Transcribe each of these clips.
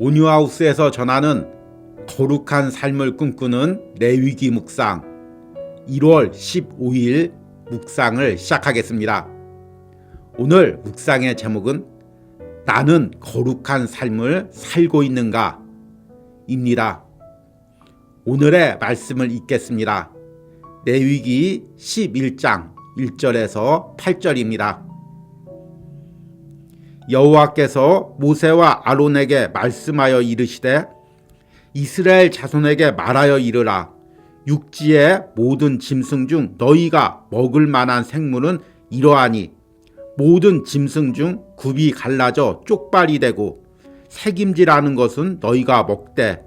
온유하우스에서 전하는 거룩한 삶을 꿈꾸는 레위기 묵상 1월 15일 묵상을 시작하겠습니다. 오늘 묵상의 제목은 나는 거룩한 삶을 살고 있는가? 입니다. 오늘의 말씀을 읽겠습니다. 레위기 11장 1절에서 8절입니다. 여호와께서 모세와 아론에게 말씀하여 이르시되 이스라엘 자손에게 말하여 이르라. 육지의 모든 짐승 중 너희가 먹을 만한 생물은 이러하니 모든 짐승 중 굽이 갈라져 쪽발이 되고 새김질하는 것은 너희가 먹되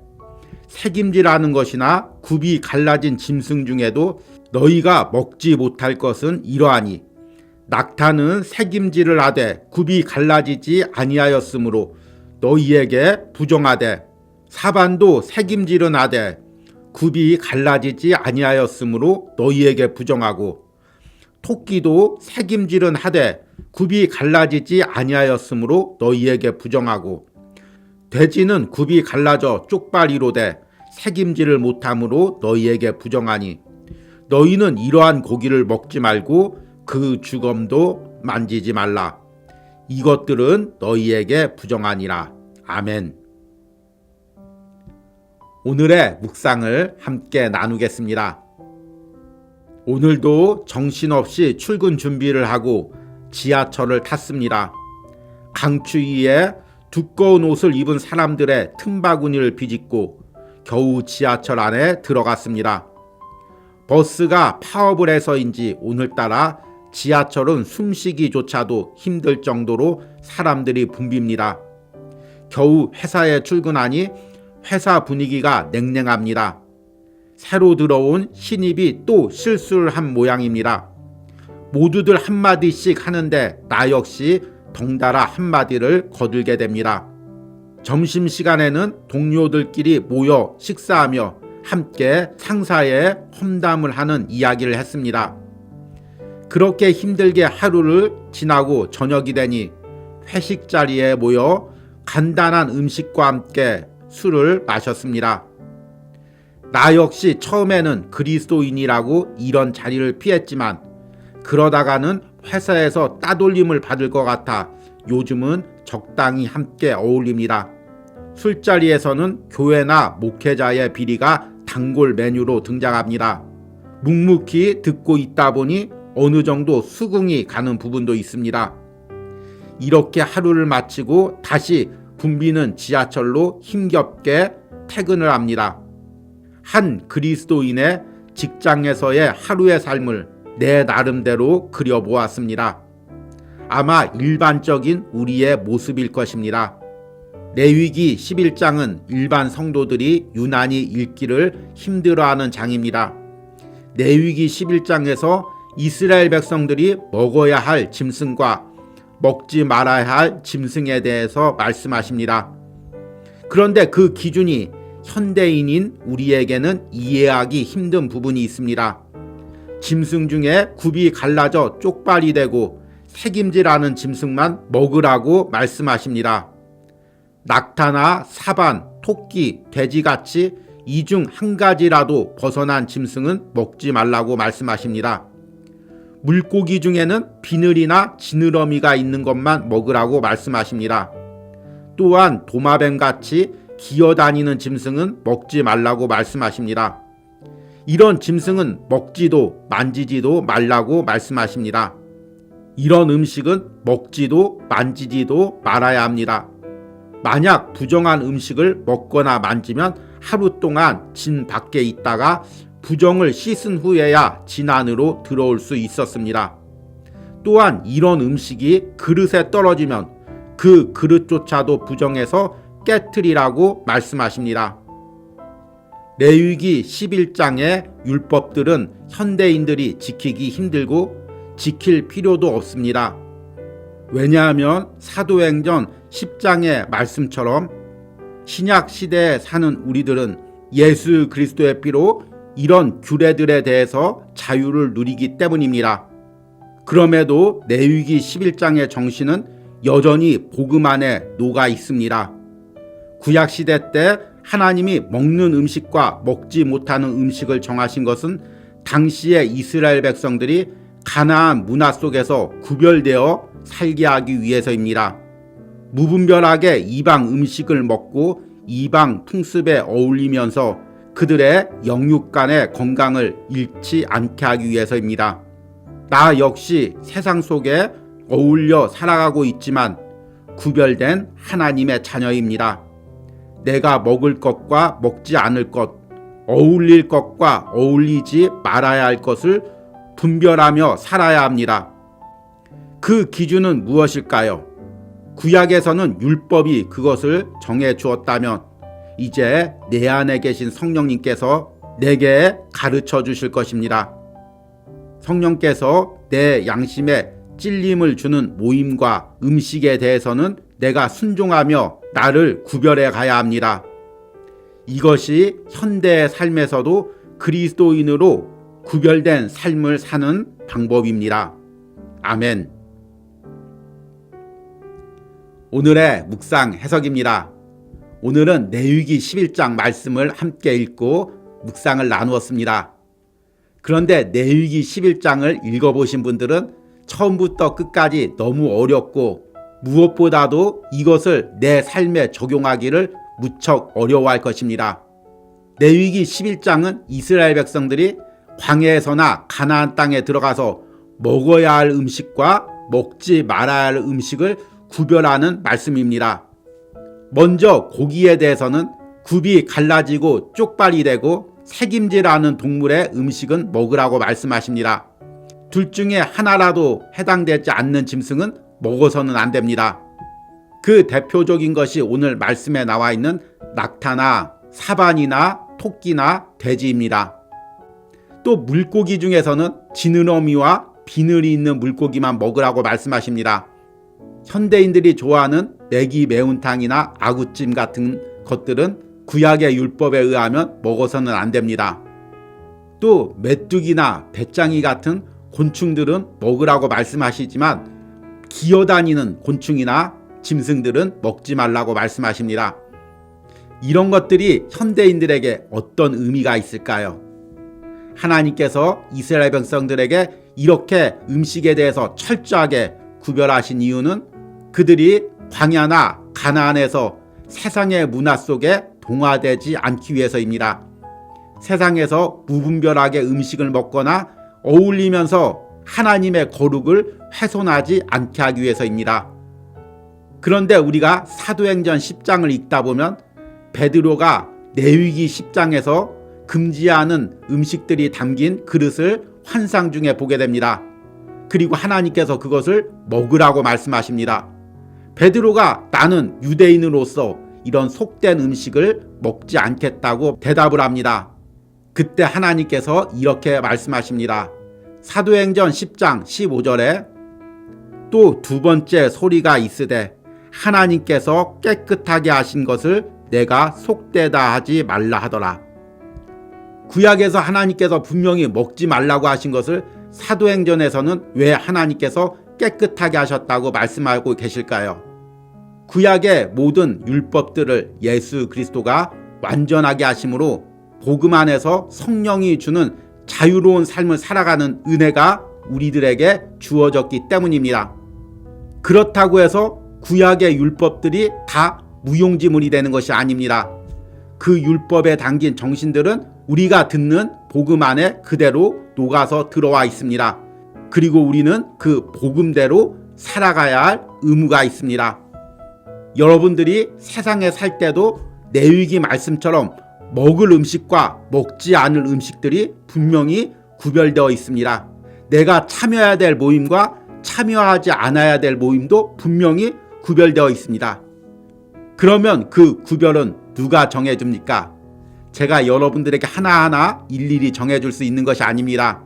새김질하는 것이나 굽이 갈라진 짐승 중에도 너희가 먹지 못할 것은 이러하니 낙타는 새김질을 하되 굽이 갈라지지 아니하였으므로 너희에게 부정하되 사반도 새김질은 하되 굽이 갈라지지 아니하였으므로 너희에게 부정하고 토끼도 새김질은 하되 굽이 갈라지지 아니하였으므로 너희에게 부정하고 돼지는 굽이 갈라져 쪽발이로되 새김질을 못함으로 너희에게 부정하니 너희는 이러한 고기를 먹지 말고 그 주검도 만지지 말라. 이것들은 너희에게 부정하니라. 아멘. 오늘의 묵상을 함께 나누겠습니다. 오늘도 정신없이 출근 준비를 하고 지하철을 탔습니다. 강추위에 두꺼운 옷을 입은 사람들의 틈바구니를 비집고 겨우 지하철 안에 들어갔습니다. 버스가 파업을 해서인지 오늘따라 지하철은 숨쉬기조차도 힘들 정도로 사람들이 붐빕니다. 겨우 회사에 출근하니 회사 분위기가 냉랭합니다. 새로 들어온 신입이 또 실수를 한 모양입니다. 모두들 한마디씩 하는데 나 역시 덩달아 한마디를 거들게 됩니다. 점심시간에는 동료들끼리 모여 식사하며 함께 상사의 험담을 하는 이야기를 했습니다. 그렇게 힘들게 하루를 지나고 저녁이 되니 회식 자리에 모여 간단한 음식과 함께 술을 마셨습니다. 나 역시 처음에는 그리스도인이라고 이런 자리를 피했지만 그러다가는 회사에서 따돌림을 받을 것 같아 요즘은 적당히 함께 어울립니다. 술자리에서는 교회나 목회자의 비리가 단골 메뉴로 등장합니다. 묵묵히 듣고 있다 보니 어느 정도 수긍이 가는 부분도 있습니다. 이렇게 하루를 마치고 다시 붐비는 지하철로 힘겹게 퇴근을 합니다. 한 그리스도인의 직장에서의 하루의 삶을 내 나름대로 그려보았습니다. 아마 일반적인 우리의 모습일 것입니다. 레위기 11장은 일반 성도들이 유난히 읽기를 힘들어하는 장입니다. 레위기 11장에서 이스라엘 백성들이 먹어야 할 짐승과 먹지 말아야 할 짐승에 대해서 말씀하십니다. 그런데 그 기준이 현대인인 우리에게는 이해하기 힘든 부분이 있습니다. 짐승 중에 굽이 갈라져 쪽발이 되고 새김질하는 짐승만 먹으라고 말씀하십니다. 낙타나 사반, 토끼, 돼지같이 이 중 한 가지라도 벗어난 짐승은 먹지 말라고 말씀하십니다. 물고기 중에는 비늘이나 지느러미가 있는 것만 먹으라고 말씀하십니다. 또한 도마뱀같이 기어다니는 짐승은 먹지 말라고 말씀하십니다. 이런 짐승은 먹지도 만지지도 말라고 말씀하십니다. 이런 음식은 먹지도 만지지도 말아야 합니다. 만약 부정한 음식을 먹거나 만지면 하루 동안 진 밖에 있다가 부정을 씻은 후에야 진 안으로 들어올 수 있었습니다. 또한 이런 음식이 그릇에 떨어지면 그 그릇조차도 부정해서 깨트리라고 말씀하십니다. 레위기 11장의 율법들은 현대인들이 지키기 힘들고 지킬 필요도 없습니다. 왜냐하면 사도행전 10장의 말씀처럼 신약 시대에 사는 우리들은 예수 그리스도의 피로 이런 규례들에 대해서 자유를 누리기 때문입니다. 그럼에도 레위기 11장의 정신은 여전히 복음 안에 녹아 있습니다. 구약시대 때 하나님이 먹는 음식과 먹지 못하는 음식을 정하신 것은 당시의 이스라엘 백성들이 가나안 문화 속에서 구별되어 살게 하기 위해서입니다. 무분별하게 이방 음식을 먹고 이방 풍습에 어울리면서 그들의 영육 간의 건강을 잃지 않게 하기 위해서입니다. 나 역시 세상 속에 어울려 살아가고 있지만 구별된 하나님의 자녀입니다. 내가 먹을 것과 먹지 않을 것, 어울릴 것과 어울리지 말아야 할 것을 분별하며 살아야 합니다. 그 기준은 무엇일까요? 구약에서는 율법이 그것을 정해 주었다면 이제 내 안에 계신 성령님께서 내게 가르쳐 주실 것입니다. 성령께서 내 양심에 찔림을 주는 모임과 음식에 대해서는 내가 순종하며 나를 구별해 가야 합니다. 이것이 현대의 삶에서도 그리스도인으로 구별된 삶을 사는 방법입니다. 아멘. 오늘의 묵상 해석입니다. 오늘은 레위기 11장 말씀을 함께 읽고 묵상을 나누었습니다. 그런데 레위기 11장을 읽어보신 분들은 처음부터 끝까지 너무 어렵고 무엇보다도 이것을 내 삶에 적용하기를 무척 어려워할 것입니다. 레위기 11장은 이스라엘 백성들이 광야에서나 가나안 땅에 들어가서 먹어야 할 음식과 먹지 말아야 할 음식을 구별하는 말씀입니다. 먼저 고기에 대해서는 굽이 갈라지고 쪽발이 되고 새김질하는 동물의 음식은 먹으라고 말씀하십니다. 둘 중에 하나라도 해당되지 않는 짐승은 먹어서는 안 됩니다. 그 대표적인 것이 오늘 말씀에 나와 있는 낙타나 사반이나 토끼나 돼지입니다. 또 물고기 중에서는 지느러미와 비늘이 있는 물고기만 먹으라고 말씀하십니다. 현대인들이 좋아하는 매기 매운탕이나 아구찜 같은 것들은 구약의 율법에 의하면 먹어서는 안 됩니다. 또 메뚜기나 배짱이 같은 곤충들은 먹으라고 말씀하시지만 기어다니는 곤충이나 짐승들은 먹지 말라고 말씀하십니다. 이런 것들이 현대인들에게 어떤 의미가 있을까요? 하나님께서 이스라엘 백성들에게 이렇게 음식에 대해서 철저하게 구별하신 이유는 그들이 광야나 가나안에서 세상의 문화 속에 동화되지 않기 위해서입니다. 세상에서 무분별하게 음식을 먹거나 어울리면서 하나님의 거룩을 훼손하지 않게 하기 위해서입니다. 그런데 우리가 사도행전 10장을 읽다 보면 베드로가 레위기 10장에서 금지하는 음식들이 담긴 그릇을 환상 중에 보게 됩니다. 그리고 하나님께서 그것을 먹으라고 말씀하십니다. 베드로가 나는 유대인으로서 이런 속된 음식을 먹지 않겠다고 대답을 합니다. 그때 하나님께서 이렇게 말씀하십니다. 사도행전 10장 15절에 또 두 번째 소리가 있으되 하나님께서 깨끗하게 하신 것을 내가 속되다 하지 말라 하더라. 구약에서 하나님께서 분명히 먹지 말라고 하신 것을 사도행전에서는 왜 하나님께서 깨끗하게 하셨다고 말씀하고 계실까요? 구약의 모든 율법들을 예수 그리스도가 완전하게 하심으로 복음 안에서 성령이 주는 자유로운 삶을 살아가는 은혜가 우리들에게 주어졌기 때문입니다. 그렇다고 해서 구약의 율법들이 다 무용지물이 되는 것이 아닙니다. 그 율법에 담긴 정신들은 우리가 듣는 복음 안에 그대로 녹아서 들어와 있습니다. 그리고 우리는 그 복음대로 살아가야 할 의무가 있습니다. 여러분들이 세상에 살 때도 레위기 말씀처럼 먹을 음식과 먹지 않을 음식들이 분명히 구별되어 있습니다. 내가 참여해야 될 모임과 참여하지 않아야 될 모임도 분명히 구별되어 있습니다. 그러면 그 구별은 누가 정해줍니까? 제가 여러분들에게 하나하나 일일이 정해줄 수 있는 것이 아닙니다.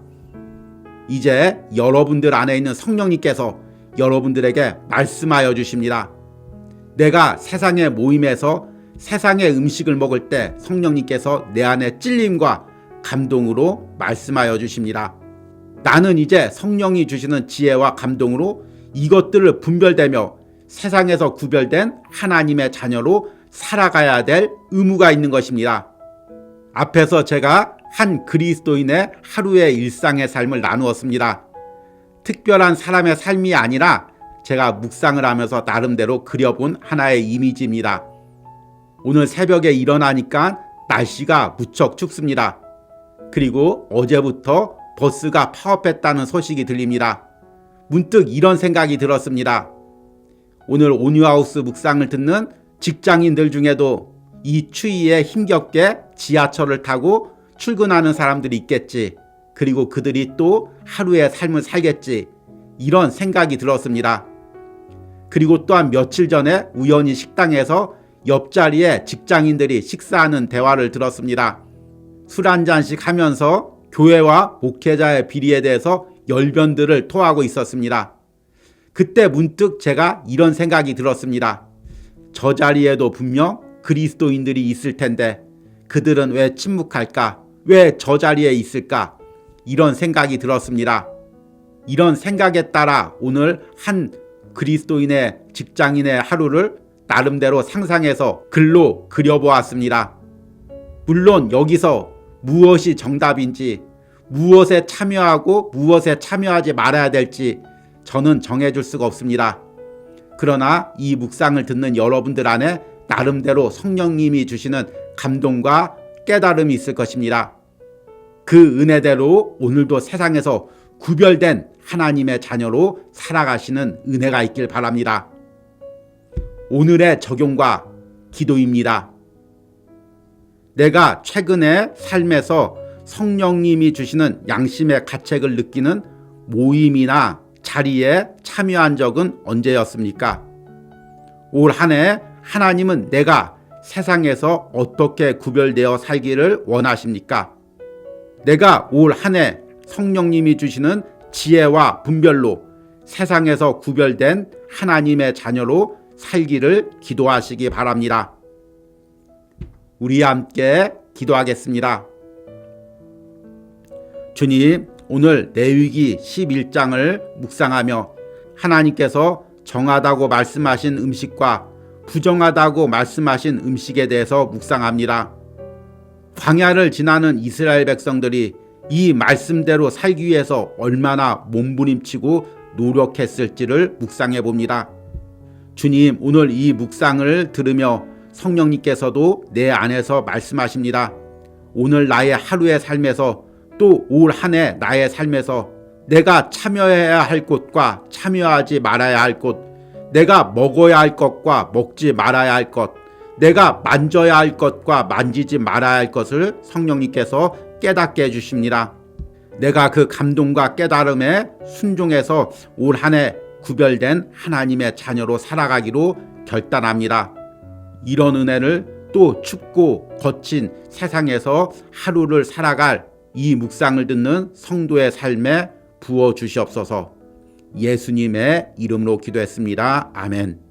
이제 여러분들 안에 있는 성령님께서 여러분들에게 말씀하여 주십니다. 내가 세상의 모임에서 세상의 음식을 먹을 때 성령님께서 내 안에 찔림과 감동으로 말씀하여 주십니다. 나는 이제 성령이 주시는 지혜와 감동으로 이것들을 분별되며 세상에서 구별된 하나님의 자녀로 살아가야 될 의무가 있는 것입니다. 앞에서 제가 한 그리스도인의 하루의 일상의 삶을 나누었습니다. 특별한 사람의 삶이 아니라 제가 묵상을 하면서 나름대로 그려본 하나의 이미지입니다. 오늘 새벽에 일어나니까 날씨가 무척 춥습니다. 그리고 어제부터 버스가 파업했다는 소식이 들립니다. 문득 이런 생각이 들었습니다. 오늘 온유하우스 묵상을 듣는 직장인들 중에도 이 추위에 힘겹게 지하철을 타고 출근하는 사람들이 있겠지. 그리고 그들이 또 하루의 삶을 살겠지. 이런 생각이 들었습니다. 그리고 또한 며칠 전에 우연히 식당에서 옆자리에 직장인들이 식사하는 대화를 들었습니다. 술 한 잔씩 하면서 교회와 목회자의 비리에 대해서 열변들을 토하고 있었습니다. 그때 문득 제가 이런 생각이 들었습니다. 저 자리에도 분명 그리스도인들이 있을 텐데 그들은 왜 침묵할까? 왜 저 자리에 있을까? 이런 생각이 들었습니다. 이런 생각에 따라 오늘 한 그리스도인의 직장인의 하루를 나름대로 상상해서 글로 그려보았습니다. 물론 여기서 무엇이 정답인지, 무엇에 참여하고 무엇에 참여하지 말아야 될지 저는 정해줄 수가 없습니다. 그러나 이 묵상을 듣는 여러분들 안에 나름대로 성령님이 주시는 감동과 깨달음이 있을 것입니다. 그 은혜대로 오늘도 세상에서 구별된 하나님의 자녀로 살아가시는 은혜가 있길 바랍니다. 오늘의 적용과 기도입니다. 내가 최근에 삶에서 성령님이 주시는 양심의 가책을 느끼는 모임이나 자리에 참여한 적은 언제였습니까? 올 한 해 하나님은 내가 세상에서 어떻게 구별되어 살기를 원하십니까? 내가 올 한 해 성령님이 주시는 지혜와 분별로 세상에서 구별된 하나님의 자녀로 살기를 기도하시기 바랍니다. 우리 함께 기도하겠습니다. 주님, 오늘 레위기 11장을 묵상하며 하나님께서 정하다고 말씀하신 음식과 부정하다고 말씀하신 음식에 대해서 묵상합니다. 광야를 지나는 이스라엘 백성들이 이 말씀대로 살기 위해서 얼마나 몸부림치고 노력했을지를 묵상해 봅니다. 주님, 오늘 이 묵상을 들으며 성령님께서도 내 안에서 말씀하십니다. 오늘 나의 하루의 삶에서 또 올 한 해 나의 삶에서 내가 참여해야 할 곳과 참여하지 말아야 할 곳, 내가 먹어야 할 것과 먹지 말아야 할 것, 내가 만져야 할 것과 만지지 말아야 할 것을 성령님께서 깨닫게 해주십니다. 내가 그 감동과 깨달음에 순종해서 올 한 해 구별된 하나님의 자녀로 살아가기로 결단합니다. 이런 은혜를 또 춥고 거친 세상에서 하루를 살아갈 이 묵상을 듣는 성도의 삶에 부어 주시옵소서. 예수님의 이름으로 기도했습니다. 아멘.